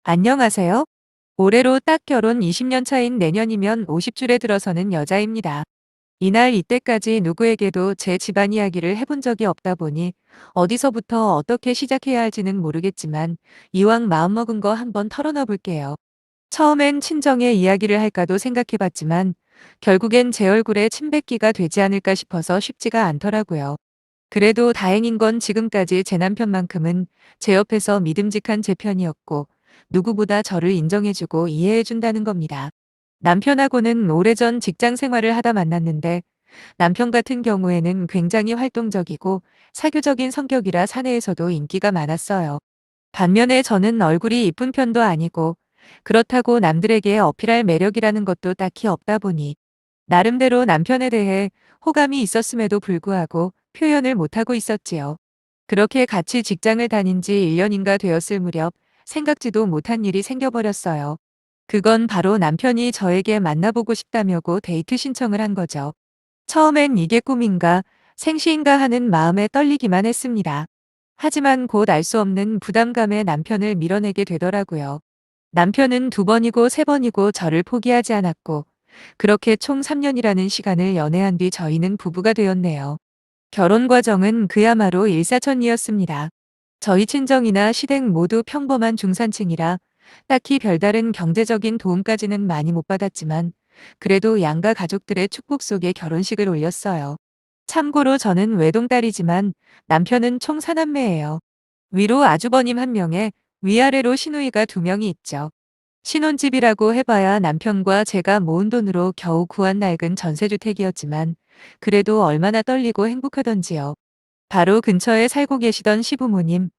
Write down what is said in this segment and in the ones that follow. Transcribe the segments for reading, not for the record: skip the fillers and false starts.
안녕하세요. 올해로 딱 결혼 20년 차인 내년이면 50줄에 들어서는 여자입니다. 이날 이때까지 누구에게도 제 집안 이야기를 해본 적이 없다 보니 어디서부터 어떻게 시작해야 할지는 모르겠지만 이왕 마음먹은 거 한번 털어놔 볼게요. 처음엔 친정의 이야기를 할까도 생각해봤지만 결국엔 제 얼굴에 침 뱉기가 되지 않을까 싶어서 쉽지가 않더라고요. 그래도 다행인 건 지금까지 제 남편만큼은 제 옆에서 믿음직한 제 편이었고 누구보다 저를 인정해주고 이해해준다는 겁니다. 남편하고는 오래전 직장 생활을 하다 만났는데 남편 같은 경우에는 굉장히 활동적이고 사교적인 성격이라 사내에서도 인기가 많았어요. 반면에 저는 얼굴이 이쁜 편도 아니고 그렇다고 남들에게 어필할 매력이라는 것도 딱히 없다 보니 나름대로 남편에 대해 호감이 있었음에도 불구하고 표현을 못하고 있었지요. 그렇게 같이 직장을 다닌 지 1년인가 되었을 무렵 생각지도 못한 일이 생겨버렸어요. 그건 바로 남편이 저에게 만나보고 싶다며고 데이트 신청을 한 거죠. 처음엔 이게 꿈인가 생시인가 하는 마음에 떨리기만 했습니다. 하지만 곧 알 수 없는 부담감에 남편을 밀어내게 되더라고요. 남편은 2번이고 3번이고 저를 포기하지 않았고 그렇게 총 3년이라는 시간을 연애한 뒤 저희는 부부가 되었네요. 결혼 과정은 그야말로 일사천리였습니다. 저희 친정이나 시댁 모두 평범한 중산층이라 딱히 별다른 경제적인 도움까지는 많이 못 받았지만 그래도 양가 가족들의 축복 속에 결혼식을 올렸어요. 참고로 저는 외동딸이지만 남편은 총 4남매예요. 위로 아주버님 1명에 위아래로 시누이가 2명이 있죠. 신혼집이라고 해봐야 남편과 제가 모은 돈으로 겨우 구한 낡은 전세주택이었지만 그래도 얼마나 떨리고 행복하던지요. 바로 근처에 살고 계시던 시부모님,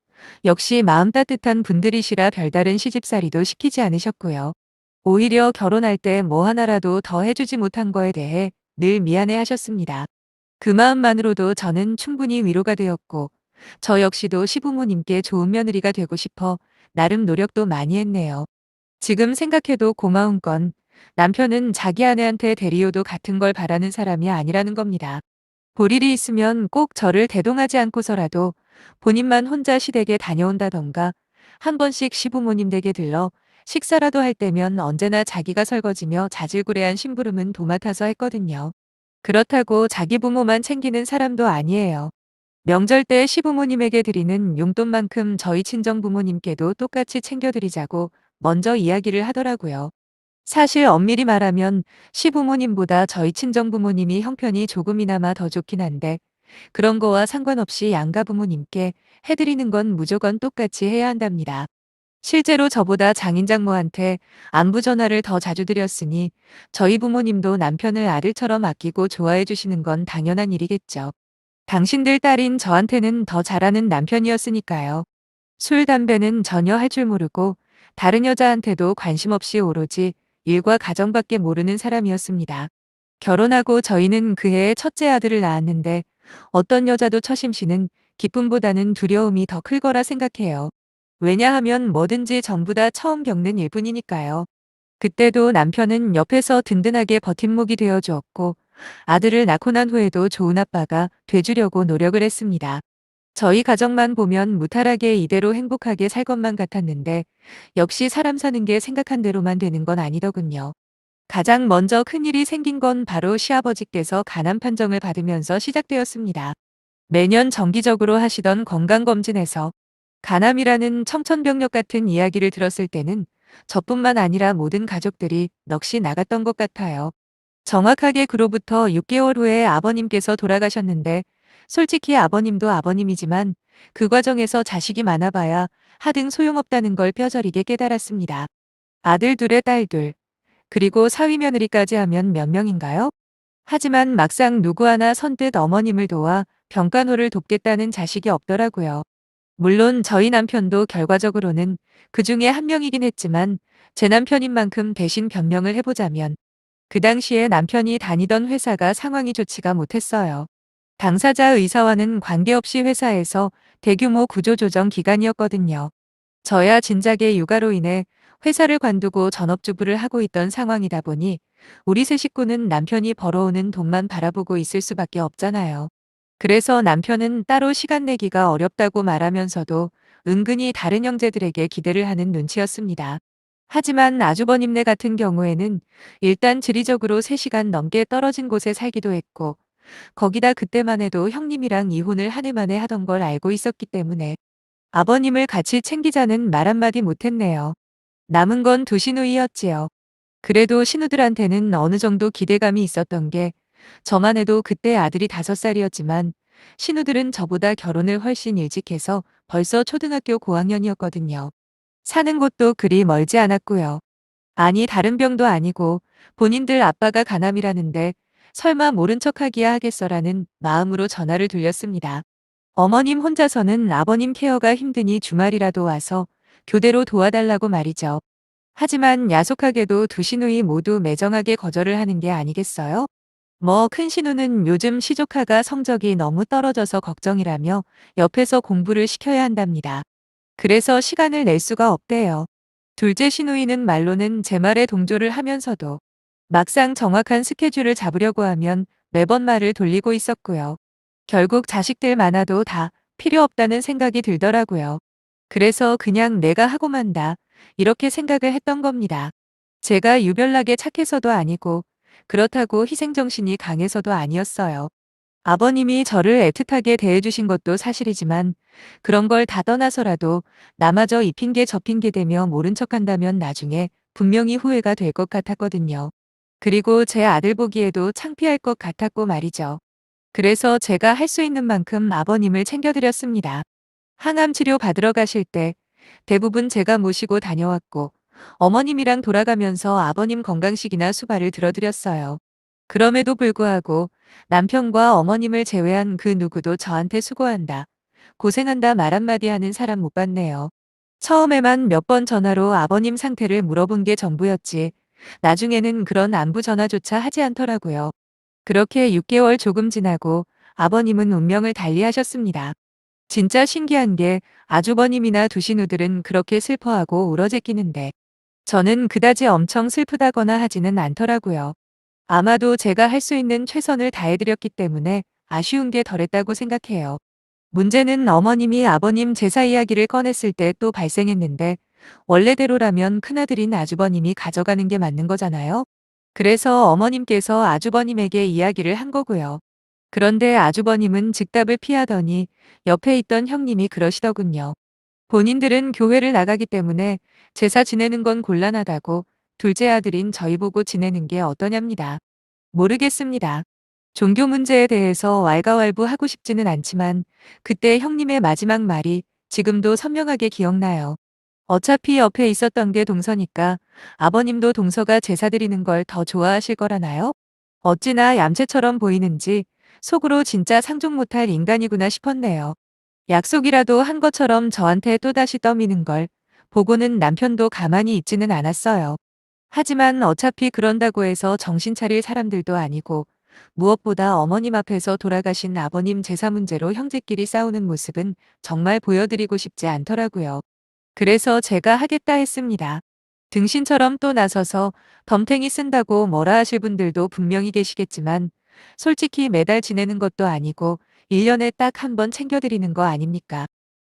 역시 마음 따뜻한 분들이시라 별다른 시집살이도 시키지 않으셨고요. 오히려 결혼할 때 뭐 하나라도 더 해주지 못한 거에 대해 늘 미안해 하셨습니다. 그 마음만으로도 저는 충분히 위로가 되었고, 저 역시도 시부모님께 좋은 며느리가 되고 싶어 나름 노력도 많이 했네요. 지금 생각해도 고마운 건 남편은 자기 아내한테 대리요도 같은 걸 바라는 사람이 아니라는 겁니다. 볼 일이 있으면 꼭 저를 대동하지 않고서라도 본인만 혼자 시댁에 다녀온다던가 한 번씩 시부모님 댁에 들러 식사라도 할 때면 언제나 자기가 설거지며 자질구레한 심부름은 도맡아서 했거든요. 그렇다고 자기 부모만 챙기는 사람도 아니에요. 명절 때 시부모님에게 드리는 용돈만큼 저희 친정 부모님께도 똑같이 챙겨드리자고 먼저 이야기를 하더라고요. 사실 엄밀히 말하면 시부모님보다 저희 친정 부모님이 형편이 조금이나마 더 좋긴 한데 그런 거와 상관없이 양가 부모님께 해드리는 건 무조건 똑같이 해야 한답니다. 실제로 저보다 장인장모한테 안부 전화를 더 자주 드렸으니 저희 부모님도 남편을 아들처럼 아끼고 좋아해 주시는 건 당연한 일이겠죠. 당신들 딸인 저한테는 더 잘하는 남편이었으니까요. 술, 담배는 전혀 할 줄 모르고 다른 여자한테도 관심 없이 오로지 일과 가정밖에 모르는 사람이었습니다. 결혼하고 저희는 그해에 첫째 아들을 낳았는데 어떤 여자도 처심씨는 기쁨보다는 두려움이 더 클 거라 생각해요. 왜냐하면 뭐든지 전부 다 처음 겪는 일뿐이니까요. 그때도 남편은 옆에서 든든하게 버팀목이 되어 주었고 아들을 낳고 난 후에도 좋은 아빠가 돼주려고 노력을 했습니다. 저희 가정만 보면 무탈하게 이대로 행복하게 살 것만 같았는데 역시 사람 사는 게 생각한 대로만 되는 건 아니더군요. 가장 먼저 큰일이 생긴 건 바로 시아버지께서 간암 판정을 받으면서 시작되었습니다. 매년 정기적으로 하시던 건강검진에서 간암이라는 청천벽력 같은 이야기를 들었을 때는 저뿐만 아니라 모든 가족들이 넋이 나갔던 것 같아요. 정확하게 그로부터 6개월 후에 아버님께서 돌아가셨는데 솔직히 아버님도 아버님이지만 그 과정에서 자식이 많아봐야 하등 소용없다는 걸 뼈저리게 깨달았습니다. 아들 둘에 딸 둘, 그리고 사위 며느리까지 하면 몇 명인가요? 하지만 막상 누구 하나 선뜻 어머님을 도와 병간호를 돕겠다는 자식이 없더라고요. 물론 저희 남편도 결과적으로는 그 중에 한 명이긴 했지만 제 남편인 만큼 대신 변명을 해보자면 그 당시에 남편이 다니던 회사가 상황이 좋지가 못했어요. 당사자 의사와는 관계없이 회사에서 대규모 구조조정 기간이었거든요. 저야 진작에 육아로 인해 회사를 관두고 전업주부를 하고 있던 상황이다 보니 우리 세 식구는 남편이 벌어오는 돈만 바라보고 있을 수밖에 없잖아요. 그래서 남편은 따로 시간 내기가 어렵다고 말하면서도 은근히 다른 형제들에게 기대를 하는 눈치였습니다. 하지만 아주버님네 같은 경우에는 일단 지리적으로 3시간 넘게 떨어진 곳에 살기도 했고, 거기다 그때만 해도 형님이랑 이혼을 한 해 만에 하던 걸 알고 있었기 때문에 아버님을 같이 챙기자는 말 한마디 못했네요. 남은 건 두 시누이였지요. 그래도 신우들한테는 어느 정도 기대감이 있었던 게, 저만 해도 그때 아들이 5살이었지만 신우들은 저보다 결혼을 훨씬 일찍 해서 벌써 초등학교 고학년이었거든요. 사는 곳도 그리 멀지 않았고요. 아니 다른 병도 아니고 본인들 아빠가 간암이라는데 설마 모른 척하기야 하겠어라는 마음으로 전화를 돌렸습니다. 어머님 혼자서는 아버님 케어가 힘드니 주말이라도 와서 교대로 도와달라고 말이죠. 하지만 야속하게도 두 시누이 모두 매정하게 거절을 하는 게 아니겠어요? 뭐 큰 시누는 요즘 시조카가 성적이 너무 떨어져서 걱정이라며 옆에서 공부를 시켜야 한답니다. 그래서 시간을 낼 수가 없대요. 둘째 시누이는 말로는 제 말에 동조를 하면서도 막상 정확한 스케줄을 잡으려고 하면 매번 말을 돌리고 있었고요. 결국 자식들 많아도 다 필요 없다는 생각이 들더라고요. 그래서 그냥 내가 하고 만다, 이렇게 생각을 했던 겁니다. 제가 유별나게 착해서도 아니고 그렇다고 희생정신이 강해서도 아니었어요. 아버님이 저를 애틋하게 대해주신 것도 사실이지만 그런 걸 다 떠나서라도 나마저 이 핑계 저 핑계 대며 모른 척한다면 나중에 분명히 후회가 될 것 같았거든요. 그리고 제 아들 보기에도 창피할 것 같았고 말이죠. 그래서 제가 할 수 있는 만큼 아버님을 챙겨드렸습니다. 항암 치료 받으러 가실 때 대부분 제가 모시고 다녀왔고, 어머님이랑 돌아가면서 아버님 건강식이나 수발을 들어드렸어요. 그럼에도 불구하고 남편과 어머님을 제외한 그 누구도 저한테 수고한다, 고생한다 말 한마디 하는 사람 못 봤네요. 처음에만 몇 번 전화로 아버님 상태를 물어본 게 전부였지, 나중에는 그런 안부 전화조차 하지 않더라고요. 그렇게 6개월 조금 지나고 아버님은 운명을 달리하셨습니다. 진짜 신기한 게 아주버님이나 두시누들은 그렇게 슬퍼하고 울어제끼는데 저는 그다지 엄청 슬프다거나 하지는 않더라고요. 아마도 제가 할 수 있는 최선을 다해드렸기 때문에 아쉬운 게 덜했다고 생각해요. 문제는 어머님이 아버님 제사 이야기를 꺼냈을 때 또 발생했는데, 원래대로라면 큰아들인 아주버님이 가져가는 게 맞는 거잖아요. 그래서 어머님께서 아주버님에게 이야기를 한 거고요. 그런데 아주버님은 즉답을 피하더니 옆에 있던 형님이 그러시더군요. 본인들은 교회를 나가기 때문에 제사 지내는 건 곤란하다고 둘째 아들인 저희 보고 지내는 게 어떠냐입니다. 모르겠습니다. 종교 문제에 대해서 왈가왈부하고 싶지는 않지만 그때 형님의 마지막 말이 지금도 선명하게 기억나요. 어차피 옆에 있었던 게 동서니까 아버님도 동서가 제사 드리는 걸 더 좋아하실 거라나요? 어찌나 얌체처럼 보이는지 속으로 진짜 상종 못할 인간이구나 싶었네요. 약속이라도 한 것처럼 저한테 또다시 떠미는 걸 보고는 남편도 가만히 있지는 않았어요. 하지만 어차피 그런다고 해서 정신 차릴 사람들도 아니고, 무엇보다 어머님 앞에서 돌아가신 아버님 제사 문제로 형제끼리 싸우는 모습은 정말 보여드리고 싶지 않더라고요. 그래서 제가 하겠다 했습니다. 등신처럼 또 나서서 덤탱이 쓴다고 뭐라 하실 분들도 분명히 계시겠지만, 솔직히 매달 지내는 것도 아니고 1년에 딱 한 번 챙겨드리는 거 아닙니까?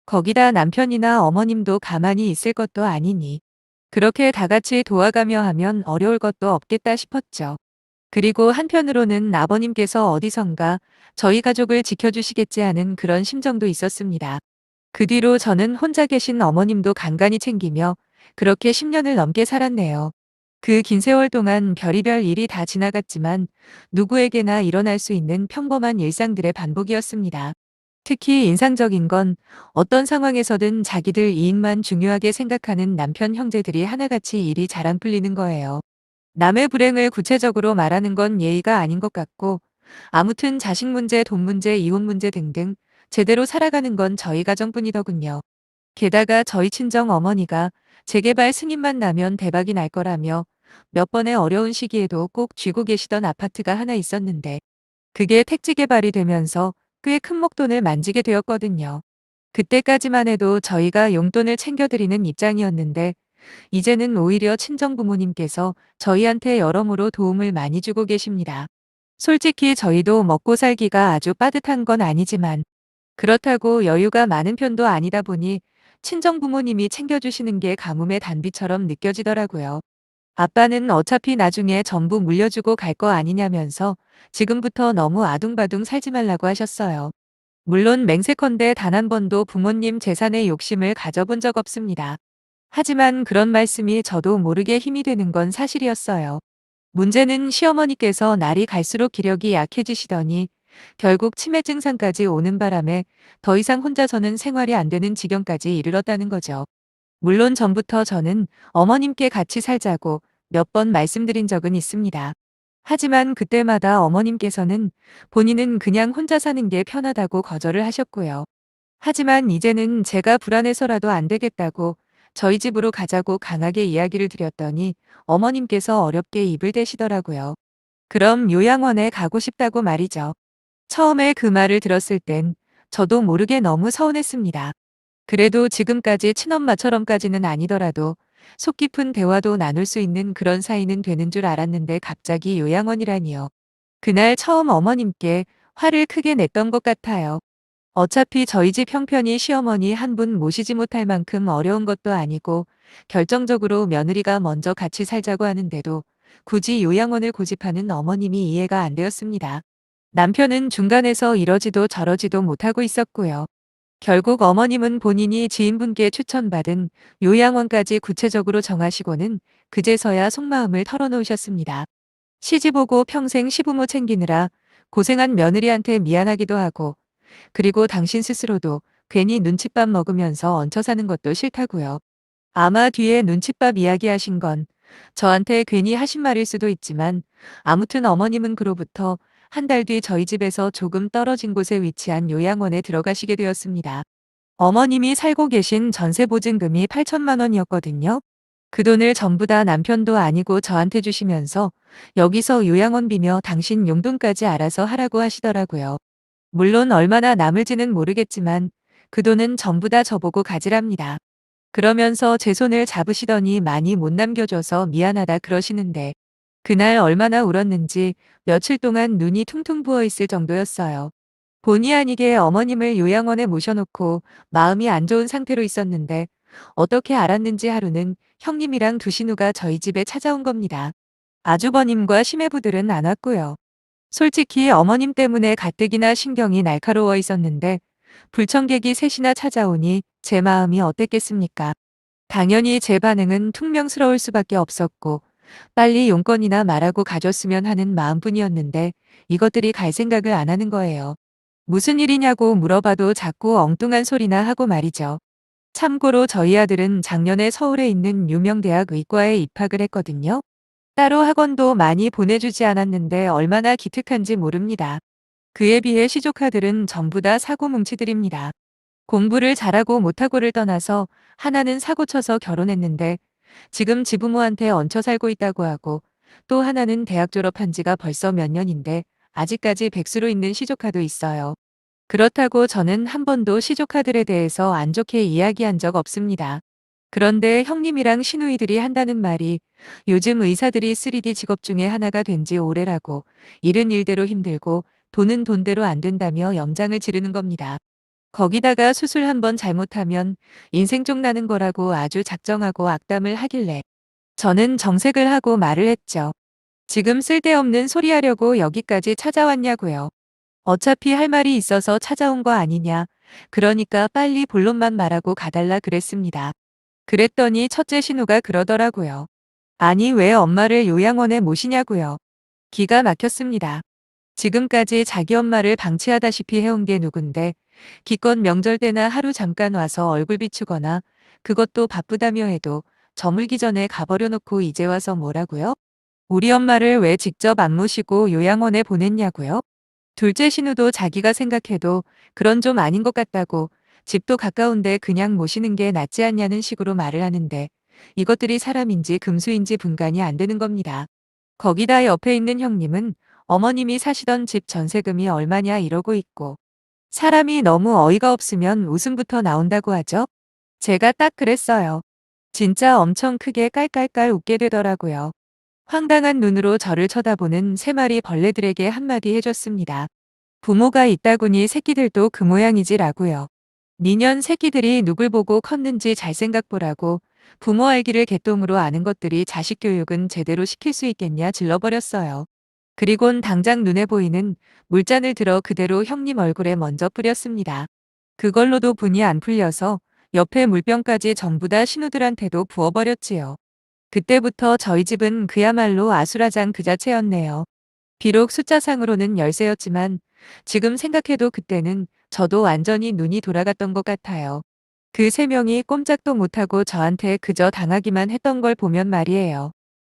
거기다 남편이나 어머님도 가만히 있을 것도 아니니 그렇게 다 같이 도와가며 하면 어려울 것도 없겠다 싶었죠. 그리고 한편으로는 아버님께서 어디선가 저희 가족을 지켜주시겠지 하는 그런 심정도 있었습니다. 그 뒤로 저는 혼자 계신 어머님도 간간히 챙기며 그렇게 10년을 넘게 살았네요. 그 긴 세월 동안 별의별 일이 다 지나갔지만 누구에게나 일어날 수 있는 평범한 일상들의 반복이었습니다. 특히 인상적인 건 어떤 상황에서든 자기들 이익만 중요하게 생각하는 남편 형제들이 하나같이 일이 잘 안 풀리는 거예요. 남의 불행을 구체적으로 말하는 건 예의가 아닌 것 같고, 아무튼 자식 문제, 돈 문제, 이혼 문제 등등 제대로 살아가는 건 저희 가정뿐이더군요. 게다가 저희 친정 어머니가 재개발 승인만 나면 대박이 날 거라며 몇 번의 어려운 시기에도 꼭 쥐고 계시던 아파트가 하나 있었는데, 그게 택지 개발이 되면서 꽤 큰 목돈을 만지게 되었거든요. 그때까지만 해도 저희가 용돈을 챙겨드리는 입장이었는데, 이제는 오히려 친정 부모님께서 저희한테 여러모로 도움을 많이 주고 계십니다. 솔직히 저희도 먹고 살기가 아주 빠듯한 건 아니지만, 그렇다고 여유가 많은 편도 아니다 보니 친정 부모님이 챙겨주시는 게 가뭄의 단비처럼 느껴지더라고요. 아빠는 어차피 나중에 전부 물려주고 갈 거 아니냐면서 지금부터 너무 아둥바둥 살지 말라고 하셨어요. 물론 맹세컨대 단 한 번도 부모님 재산에 욕심을 가져본 적 없습니다. 하지만 그런 말씀이 저도 모르게 힘이 되는 건 사실이었어요. 문제는 시어머니께서 날이 갈수록 기력이 약해지시더니 결국 치매 증상까지 오는 바람에 더 이상 혼자서는 생활이 안 되는 지경까지 이르렀다는 거죠. 물론 전부터 저는 어머님께 같이 살자고 몇 번 말씀드린 적은 있습니다. 하지만 그때마다 어머님께서는 본인은 그냥 혼자 사는 게 편하다고 거절을 하셨고요. 하지만 이제는 제가 불안해서라도 안 되겠다고 저희 집으로 가자고 강하게 이야기를 드렸더니 어머님께서 어렵게 입을 대시더라고요. 그럼 요양원에 가고 싶다고 말이죠. 처음에 그 말을 들었을 땐 저도 모르게 너무 서운했습니다. 그래도 지금까지 친엄마처럼까지는 아니더라도 속 깊은 대화도 나눌 수 있는 그런 사이는 되는 줄 알았는데 갑자기 요양원이라니요. 그날 처음 어머님께 화를 크게 냈던 것 같아요. 어차피 저희 집 형편이 시어머니 한 분 모시지 못할 만큼 어려운 것도 아니고 결정적으로 며느리가 먼저 같이 살자고 하는데도 굳이 요양원을 고집하는 어머님이 이해가 안 되었습니다. 남편은 중간에서 이러지도 저러지도 못하고 있었고요. 결국 어머님은 본인이 지인분께 추천받은 요양원까지 구체적으로 정하시고는 그제서야 속마음을 털어놓으셨습니다. 시집 오고 평생 시부모 챙기느라 고생한 며느리한테 미안하기도 하고 그리고 당신 스스로도 괜히 눈칫밥 먹으면서 얹혀 사는 것도 싫다고요. 아마 뒤에 눈칫밥 이야기하신 건 저한테 괜히 하신 말일 수도 있지만 아무튼 어머님은 그로부터 한 달 뒤 저희 집에서 조금 떨어진 곳에 위치한 요양원에 들어가시게 되었습니다. 어머님이 살고 계신 전세 보증금이 8천만 원이었거든요. 그 돈을 전부 다 남편도 아니고 저한테 주시면서 여기서 요양원 비며 당신 용돈까지 알아서 하라고 하시더라고요. 물론 얼마나 남을지는 모르겠지만 그 돈은 전부 다 저보고 가지랍니다. 그러면서 제 손을 잡으시더니 많이 못 남겨줘서 미안하다 그러시는데 그날 얼마나 울었는지 며칠 동안 눈이 퉁퉁 부어 있을 정도였어요. 본의 아니게 어머님을 요양원에 모셔놓고 마음이 안 좋은 상태로 있었는데 어떻게 알았는지 하루는 형님이랑 두 신우가 저희 집에 찾아온 겁니다. 아주버님과 시매부들은 안 왔고요. 솔직히 어머님 때문에 가뜩이나 신경이 날카로워 있었는데 불청객이 셋이나 찾아오니 제 마음이 어땠겠습니까? 당연히 제 반응은 퉁명스러울 수밖에 없었고 빨리 용건이나 말하고 가줬으면 하는 마음뿐이었는데 이것들이 갈 생각을 안 하는 거예요. 무슨 일이냐고 물어봐도 자꾸 엉뚱한 소리나 하고 말이죠. 참고로 저희 아들은 작년에 서울에 있는 유명 대학 의과에 입학을 했거든요. 따로 학원도 많이 보내주지 않았는데 얼마나 기특한지 모릅니다. 그에 비해 시조카들은 전부 다 사고뭉치들입니다. 공부를 잘하고 못하고를 떠나서 하나는 사고쳐서 결혼했는데 지금 지부모한테 얹혀 살고 있다고 하고 또 하나는 대학 졸업한 지가 벌써 몇 년인데 아직까지 백수로 있는 시조카도 있어요. 그렇다고 저는 한 번도 시조카들에 대해서 안 좋게 이야기한 적 없습니다. 그런데 형님이랑 시누이들이 한다는 말이 요즘 의사들이 3D 직업 중에 하나가 된 지 오래라고 일은 일대로 힘들고 돈은 돈대로 안 된다며 염장을 지르는 겁니다. 거기다가 수술 한 번 잘못하면 인생 쪽나는 거라고 아주 작정하고 악담을 하길래 저는 정색을 하고 말을 했죠. 지금 쓸데없는 소리 하려고 여기까지 찾아왔냐고요. 어차피 할 말이 있어서 찾아온 거 아니냐. 그러니까 빨리 본론만 말하고 가달라 그랬습니다. 그랬더니 첫째 신우가 그러더라고요. 아니 왜 엄마를 요양원에 모시냐고요. 기가 막혔습니다. 지금까지 자기 엄마를 방치하다시피 해온 게 누군데 기껏 명절 때나 하루 잠깐 와서 얼굴 비추거나 그것도 바쁘다며 해도 저물기 전에 가버려 놓고 이제 와서 뭐라고요? 우리 엄마를 왜 직접 안 모시고 요양원에 보냈냐고요? 둘째 신우도 자기가 생각해도 그런 좀 아닌 것 같다고 집도 가까운데 그냥 모시는 게 낫지 않냐는 식으로 말을 하는데 이것들이 사람인지 금수인지 분간이 안 되는 겁니다. 거기다 옆에 있는 형님은 어머님이 사시던 집 전세금이 얼마냐 이러고 있고 사람이 너무 어이가 없으면 웃음부터 나온다고 하죠. 제가 딱 그랬어요. 진짜 엄청 크게 깔깔깔 웃게 되더라고요. 황당한 눈으로 저를 쳐다보는 세 마리 벌레들에게 한마디 해줬습니다. 부모가 있다구니 새끼들도 그 모양이지라고요. 니년 새끼들이 누굴 보고 컸는지 잘 생각 보라고 부모 알기를 개똥으로 아는 것들이 자식 교육은 제대로 시킬 수 있겠냐 질러버렸어요. 그리곤 당장 눈에 보이는 물잔을 들어 그대로 형님 얼굴에 먼저 뿌렸습니다. 그걸로도 분이 안 풀려서 옆에 물병까지 전부 다 신우들한테도 부어버렸지요. 그때부터 저희 집은 그야말로 아수라장 그 자체였네요. 비록 숫자상으로는 13였지만 지금 생각해도 그때는 저도 완전히 눈이 돌아갔던 것 같아요. 그 3명이 꼼짝도 못하고 저한테 그저 당하기만 했던 걸 보면 말이에요.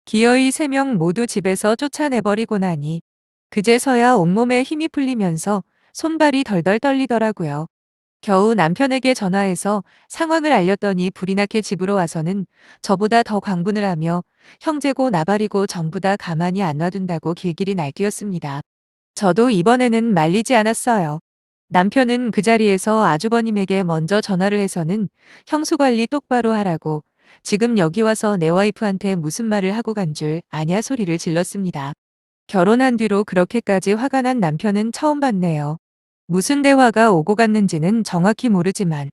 기어이 3명 모두 집에서 쫓아내버리고 나니 그제서야 온몸에 힘이 풀리면서 손발이 덜덜 떨리더라고요. 겨우 남편에게 전화해서 상황을 알렸더니 불이 나게 집으로 와서는 저보다 더 광분을 하며 형제고 나발이고 전부 다 가만히 안 놔둔다고 길길이 날뛰었습니다. 저도 이번에는 말리지 않았어요. 남편은 그 자리에서 아주버님에게 먼저 전화를 해서는 형수 관리 똑바로 하라고 지금 여기 와서 내 와이프한테 무슨 말을 하고 간 줄 아냐 소리를 질렀습니다. 결혼한 뒤로 그렇게까지 화가 난 남편은 처음 봤네요. 무슨 대화가 오고 갔는지는 정확히 모르지만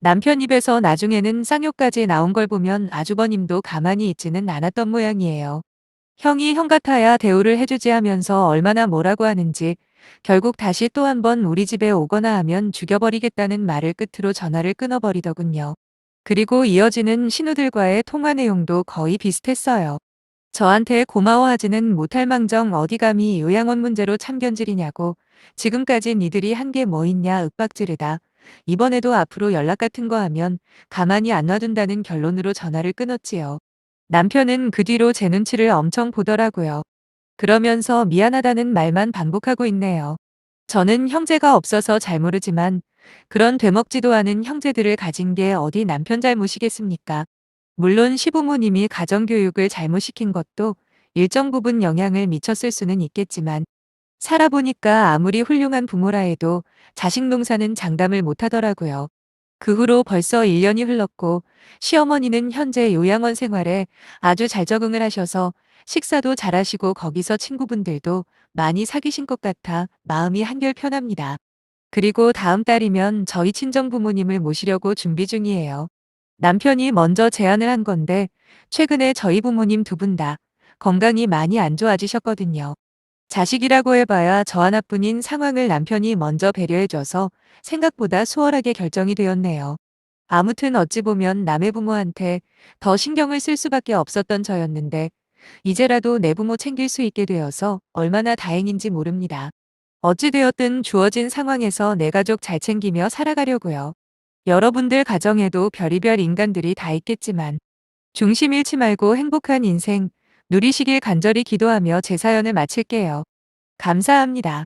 남편 입에서 나중에는 쌍욕까지 나온 걸 보면 아주버님도 가만히 있지는 않았던 모양이에요. 형이 형 같아야 대우를 해주지 하면서 얼마나 뭐라고 하는지 결국 다시 또 한 번 우리 집에 오거나 하면 죽여버리겠다는 말을 끝으로 전화를 끊어버리더군요. 그리고 이어지는 신우들과의 통화 내용도 거의 비슷했어요. 저한테 고마워하지는 못할 망정 어디 감히 요양원 문제로 참견질이냐고 지금까지 니들이 한 게 뭐 있냐 윽박지르다. 이번에도 앞으로 연락 같은 거 하면 가만히 안 놔둔다는 결론으로 전화를 끊었지요. 남편은 그 뒤로 제 눈치를 엄청 보더라고요. 그러면서 미안하다는 말만 반복하고 있네요. 저는 형제가 없어서 잘 모르지만 그런 되먹지도 않은 형제들을 가진 게 어디 남편 잘못이겠습니까? 물론 시부모님이 가정교육을 잘못 시킨 것도 일정 부분 영향을 미쳤을 수는 있겠지만 살아보니까 아무리 훌륭한 부모라 해도 자식 농사는 장담을 못하더라고요. 그 후로 벌써 1년이 흘렀고 시어머니는 현재 요양원 생활에 아주 잘 적응을 하셔서 식사도 잘하시고 거기서 친구분들도 많이 사귀신 것 같아 마음이 한결 편합니다. 그리고 다음 달이면 저희 친정부모님을 모시려고 준비 중이에요. 남편이 먼저 제안을 한 건데 최근에 저희 부모님 두 분 다 건강이 많이 안 좋아지셨거든요. 자식이라고 해봐야 저 하나뿐인 상황을 남편이 먼저 배려해줘서 생각보다 수월하게 결정이 되었네요. 아무튼 어찌 보면 남의 부모한테 더 신경을 쓸 수밖에 없었던 저였는데 이제라도 내 부모 챙길 수 있게 되어서 얼마나 다행인지 모릅니다. 어찌되었든 주어진 상황에서 내 가족 잘 챙기며 살아가려고요. 여러분들 가정에도 별의별 인간들이 다 있겠지만 중심 잃지 말고 행복한 인생 누리시길 간절히 기도하며 제 사연을 마칠게요. 감사합니다.